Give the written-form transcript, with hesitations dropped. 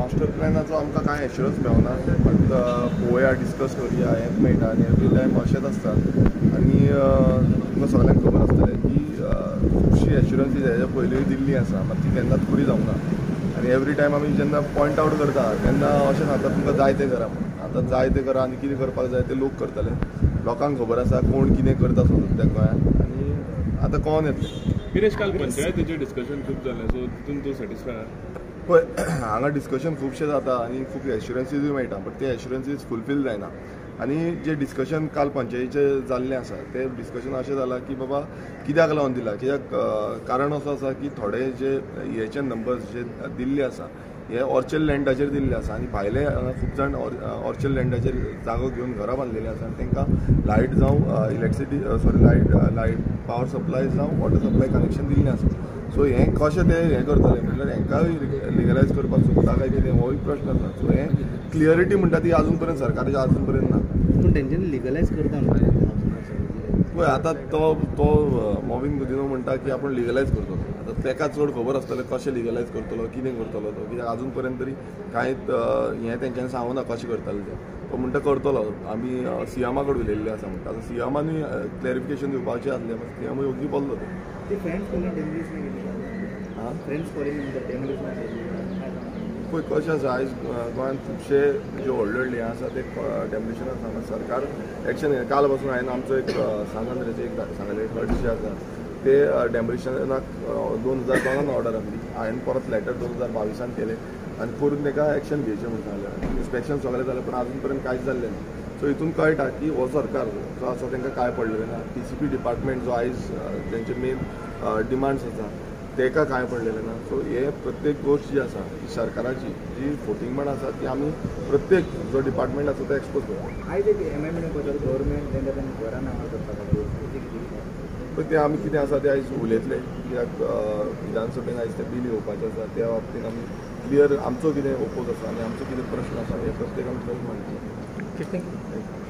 Master प्लॅनाचो आमकां कांय assurance मेळना, बट पळोवया, डिस्कस करया, हेंच मेळटा आनी एवरी टायम अशेंच आसता. आनी तुमकां सगळ्यांक खबर आसतलें की खुबशी एश्युरन्सीस हेज्या पयलींय दिल्ली आसा, मात ती केन्नाच पुरी जावंक ना. आनी एवरी टायम आमी जेन्ना पॉयंट आवट करता तेन्ना अशें नाता तुमकां जाय तें करा म्हणून. आतां जाय तें करा आनी कितें करपाक जाय तें लोक करतले. लोकांक खबर आसा कोण कितें करता सद्या गोंयांत, आनी आतां कळोन येतलें. गिरीश, काल पंचायतीचें डिस्कशन खूब जालें, सो तितून तूं सॅटिस्फाय आहा? पळय, हांगा डिस्कशन खुबशें जाता आनी खूब एश्युरन्सीसूय मेळटा, बट ते एश्युरन्सीस फुलफील जायना. आनी जे डिस्कशन काल पंचायतीचें जाल्लें आसा तें डिस्कशन अशें जालां की बाबा कित्याक लागून दिला, कित्याक कारण असो आसा की थोडे जे हेचे नंबर्स जे दिल्ले आसा हे ऑर्चल लँडाचेर दिल्ले आसा आनी भायले खूब जाण ऑर्चल लँडाचेर जागो घेवन घरां बांदलेली आसा आनी तांकां लायट जावं इलेक्ट्रिसिटी लायट पावर सप्लाय जावं वॉटर सप्लाय कनेक्शन दिल्लें आसा. सो हें कशें ते हें करतले म्हटल्यार हेंकाय लिगलायज करपाक सोदता काय कितें होय प्रश्न आसा. सो हें क्लियरिटी म्हणटा ती अजून पर्यंत सरकाराची अजून पर्यंत ना. पूण तेंच्यांनी लिगलायज करता पळय, आतां तो मॉविन गुदिनो म्हणटा की आपूण लिगलायज करतलो. आतां ताका चड खबर आसतलें कशें लिगलायज करतलो, कितें करतलो तो, कित्याक अजून पर्यंत तरी कांयच हें तेंच्यांनी सांगूना कशें करतले तें. तो म्हणटा करतलो. आमी सीएमा कडेन उलयल्ले आसा म्हणटा. आतां सीएमानूय क्लॅरिफिकेशन दिवपाचें आसलें, मात सीएम योगी पडलो तो. पळय कशें आसा, आयज गोंयांत खुबशे जे व्हडले व्हडले हें आसा ते डेमोलिशन आसा. सरकार एक्शन काल पासून हांवें आमचो एक सांगंद्रेचे एक सांगलें गट जे आसा ते डेमोलिशनाक 2002 ऑर्डर आहली. हांवें परत लेटर 2022 केलें आनी करून ताका एक्शन घेवचें म्हणून सांगलें. इन्स्पेक्शन सगळें जालें पण अजून पर्यंत कांयच जाल्लें ना. सो हितून कळटा की हो सरकार जो आसा तांकां काय पडलेलें ना. TCP डिपार्टमेंट जो आयज तेंचे मेन डिमांड्स आसा ताका कांय पडलेलें ना. सो हे प्रत्येक गोश्ट जी आसा ती सरकाराची जी फोटिंगपण आसा ती आमी प्रत्येक जो डिपार्टमेंट आसा तो एक्सपोज करता. आयज एक एमेंडमेंट करता गव्हर्मेंट जेन्ना तेंच्या घरां नांवां करता पण ते आमी कितें आसा ते आयज उलयतले, कित्याक विधानसभेन आयज तें बील येवपाचें आसा. त्या बाबतींत आमी क्लियर आमचो कितें ओपोज आसा आनी आमचो कितें प्रश्न आसा हे प्रत्येक आमी मांडटले. थँक्यू.